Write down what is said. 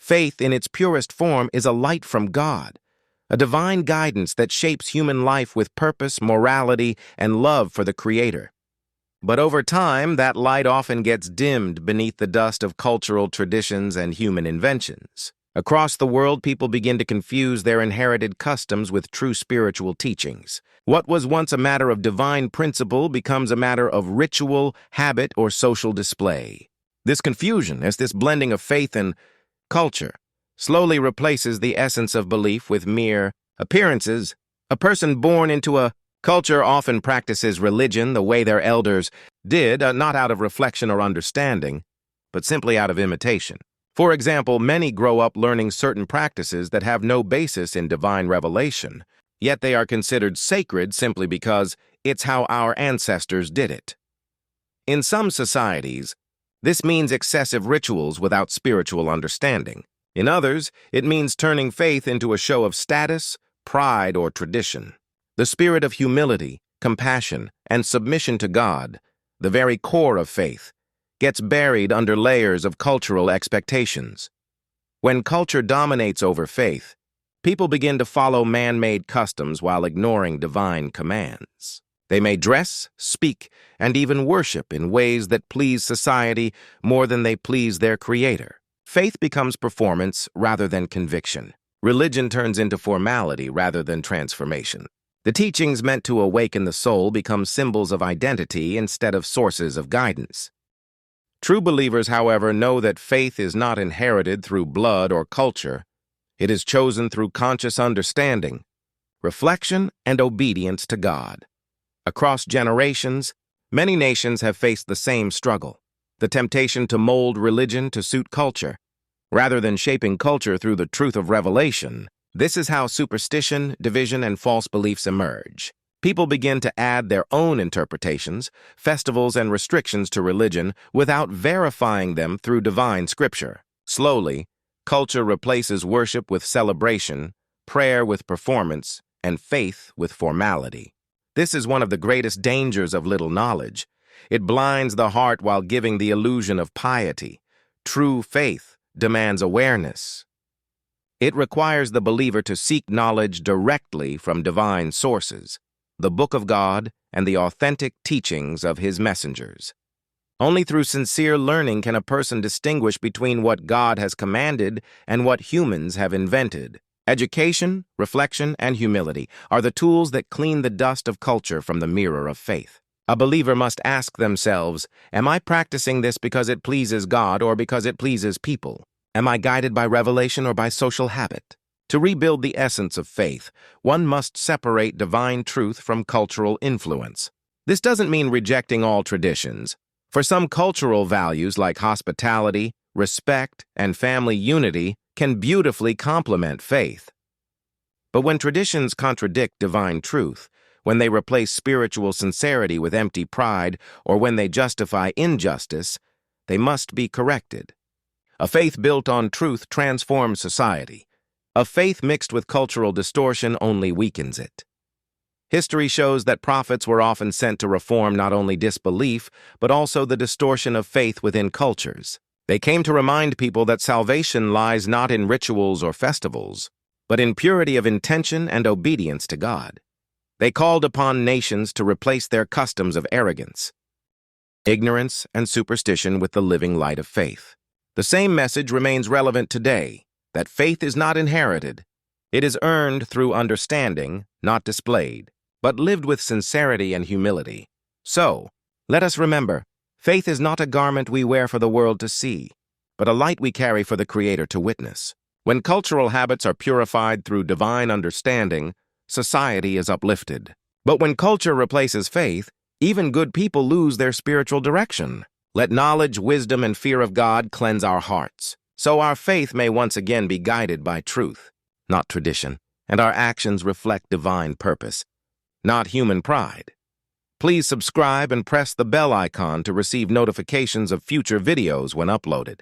Faith in its purest form is a light from God, a divine guidance that shapes human life with purpose, morality, and love for the Creator. But over time, that light often gets dimmed beneath the dust of cultural traditions and human inventions. Across the world, people begin to confuse their inherited customs with true spiritual teachings. What was once a matter of divine principle becomes a matter of ritual, habit, or social display. This confusion, as this blending of faith and culture, slowly replaces the essence of belief with mere appearances. A person born into a culture often practices religion the way their elders did, not out of reflection or understanding, but simply out of imitation. For example, many grow up learning certain practices that have no basis in divine revelation, yet they are considered sacred simply because it's how our ancestors did it. In some societies, this means excessive rituals without spiritual understanding. In others, it means turning faith into a show of status, pride, or tradition. The spirit of humility, compassion, and submission to God, the very core of faith, gets buried under layers of cultural expectations. When culture dominates over faith, people begin to follow man-made customs while ignoring divine commands. They may dress, speak, and even worship in ways that please society more than they please their Creator. Faith becomes performance rather than conviction. Religion turns into formality rather than transformation. The teachings meant to awaken the soul become symbols of identity instead of sources of guidance. True believers, however, know that faith is not inherited through blood or culture. It is chosen through conscious understanding, reflection, and obedience to God. Across generations, many nations have faced the same struggle, the temptation to mold religion to suit culture. Rather than shaping culture through the truth of revelation, this is how superstition, division, and false beliefs emerge. People begin to add their own interpretations, festivals, and restrictions to religion without verifying them through divine scripture. Slowly, culture replaces worship with celebration, prayer with performance, and faith with formality. This is one of the greatest dangers of little knowledge. It blinds the heart while giving the illusion of piety. True faith demands awareness. It requires the believer to seek knowledge directly from divine sources, the Book of God, and the authentic teachings of His messengers. Only through sincere learning can a person distinguish between what God has commanded and what humans have invented. Education, reflection, and humility are the tools that clean the dust of culture from the mirror of faith. A believer must ask themselves, am I practicing this because it pleases God or because it pleases people? Am I guided by revelation or by social habit? To rebuild the essence of faith, one must separate divine truth from cultural influence. This doesn't mean rejecting all traditions. For some cultural values like hospitality, respect, and family unity can beautifully complement faith. But when traditions contradict divine truth, when they replace spiritual sincerity with empty pride, or when they justify injustice, they must be corrected. A faith built on truth transforms society. A faith mixed with cultural distortion only weakens it. History shows that prophets were often sent to reform not only disbelief, but also the distortion of faith within cultures. They came to remind people that salvation lies not in rituals or festivals, but in purity of intention and obedience to God. They called upon nations to replace their customs of arrogance, ignorance, and superstition with the living light of faith. The same message remains relevant today, that faith is not inherited. It is earned through understanding, not displayed, but lived with sincerity and humility. So, let us remember, faith is not a garment we wear for the world to see, but a light we carry for the Creator to witness. When cultural habits are purified through divine understanding, society is uplifted. But when culture replaces faith, even good people lose their spiritual direction. Let knowledge, wisdom, and fear of God cleanse our hearts, so our faith may once again be guided by truth, not tradition, and our actions reflect divine purpose, not human pride. Please subscribe and press the bell icon to receive notifications of future videos when uploaded.